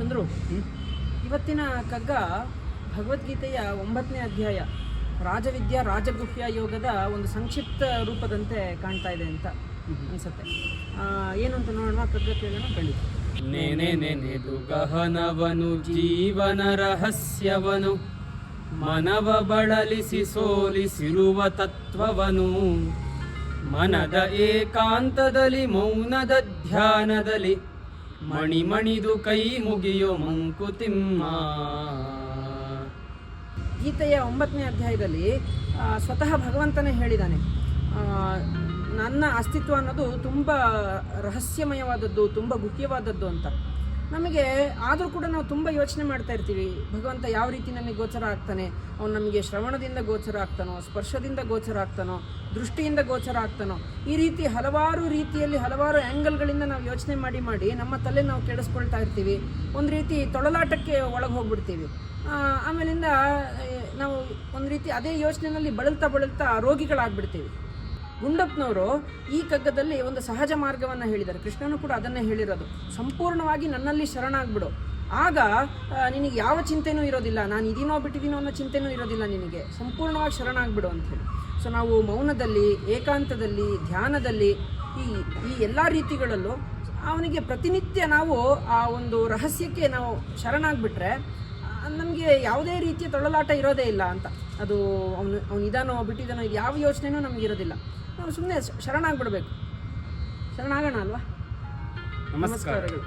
ಚಂದ್ರು, ಇವತ್ತಿನ ಕಗ್ಗ ಭಗವದ್ಗೀತೆಯ 9ನೇ ಅಧ್ಯಾಯ ರಾಜವಿದ್ಯಾ ರಾಜಗುಹ್ಯ ಯೋಗದ ಒಂದು ಸಂಕ್ಷಿಪ್ತ ರೂಪದಂತೆ ಕಾಣ್ತಾ ಇದೆ ಅಂತ ಅನ್ಸುತ್ತೆ. ಏನು ಅಂತ ನೋಡೋಣ, ಕಗ್ಗ ಕೇಳೋಣ. ಖಂಡಿತ. ನೆನೆದು ಗಹನವನು ಜೀವನ ರಹಸ್ಯವನು, ಮನವ ಬಳಲಿಸಿ ಸೋಲಿಸಿರುವ ತತ್ವವನು, ಮನದ ಏಕಾಂತದಲ್ಲಿ ಮೌನದ ಧ್ಯಾನದಲ್ಲಿ ಮಣಿಮಣಿದು ಕೈ ಮುಗಿಯೋ ಮಂಕುತಿಮ್ಮ. ಗೀತೆಯ 9ನೇ ಅಧ್ಯಾಯದಲ್ಲಿ ಸ್ವತಃ ಭಗವಂತನೇ ಹೇಳಿದ್ದಾನೆ, ನನ್ನ ಅಸ್ತಿತ್ವ ಅನ್ನೋದು ತುಂಬ ರಹಸ್ಯಮಯವಾದದ್ದು, ತುಂಬ ಗುಹ್ಯವಾದದ್ದು ಅಂತ. ನಮಗೆ ಆದರೂ ಕೂಡ ನಾವು ತುಂಬ ಯೋಚನೆ ಮಾಡ್ತಾ ಇರ್ತೀವಿ, ಭಗವಂತ ಯಾವ ರೀತಿ ನಮಗೆ ಗೋಚರ ಆಗ್ತಾನೆ, ಅವನು ನಮಗೆ ಶ್ರವಣದಿಂದ ಗೋಚರ ಆಗ್ತಾನೋ, ಸ್ಪರ್ಶದಿಂದ ಗೋಚರ ಆಗ್ತಾನೋ, ದೃಷ್ಟಿಯಿಂದ ಗೋಚರ ಆಗ್ತಾನೋ, ಈ ರೀತಿ ಹಲವಾರು ರೀತಿಯಲ್ಲಿ ಹಲವಾರು ಆ್ಯಂಗಲ್ಗಳಿಂದ ನಾವು ಯೋಚನೆ ಮಾಡಿ ನಮ್ಮ ತಲೆ ನಾವು ಕೆಡಿಸ್ಕೊಳ್ತಾ ಇರ್ತೀವಿ. ಒಂದು ರೀತಿ ತೊಳಲಾಟಕ್ಕೆ ಒಳಗೆ ಹೋಗ್ಬಿಡ್ತೀವಿ. ಆಮೇಲಿಂದ ನಾವು ಒಂದು ರೀತಿ ಅದೇ ಯೋಚನೆಯಲ್ಲಿ ಬಳಲ್ತಾ ರೋಗಿಗಳಾಗ್ಬಿಡ್ತೀವಿ. ಗುಂಡಪ್ಪನವರು ಈ ಕಗ್ಗದಲ್ಲಿ ಒಂದು ಸಹಜ ಮಾರ್ಗವನ್ನು ಹೇಳಿದ್ದಾರೆ. ಕೃಷ್ಣನು ಕೂಡ ಅದನ್ನೇ ಹೇಳಿರೋದು, ಸಂಪೂರ್ಣವಾಗಿ ನನ್ನಲ್ಲಿ ಶರಣಾಗ್ಬಿಡು, ಆಗ ನಿನಗೆ ಯಾವ ಚಿಂತೆನೂ ಇರೋದಿಲ್ಲ, ನಾನು ಇದೀನೋ ಬಿಟ್ಟಿದ್ದೀನೋ ಅನ್ನೋ ಚಿಂತೆನೂ ಇರೋದಿಲ್ಲ, ನಿನಗೆ ಸಂಪೂರ್ಣವಾಗಿ ಶರಣಾಗ್ಬಿಡು ಅಂಥೇಳಿ. ಸೊ ನಾವು ಮೌನದಲ್ಲಿ, ಏಕಾಂತದಲ್ಲಿ, ಧ್ಯಾನದಲ್ಲಿ, ಈ ಎಲ್ಲ ರೀತಿಗಳಲ್ಲೂ ಅವನಿಗೆ ಪ್ರತಿನಿತ್ಯ ನಾವು ಆ ಒಂದು ರಹಸ್ಯಕ್ಕೆ ನಾವು ಶರಣಾಗ್ಬಿಟ್ರೆ ನಮಗೆ ಯಾವುದೇ ರೀತಿಯ ತೊಳಲಾಟ ಇರೋದೇ ಇಲ್ಲ ಅಂತ. ಅದು ಅವನು ಇದಾನೋ ಬಿಟ್ಟಿದ್ದಾನೋ ಇದು ಯಾವ ಯೋಚನೆನೂ ನಮಗಿರೋದಿಲ್ಲ. ನಾವು ಸುಮ್ಮನೆ ಶರಣಾಗ್ಬಿಡ್ಬೇಕು. ಶರಣಾಗೋಣ ಅಲ್ವಾ? ನಮಸ್ಕಾರಗಳು.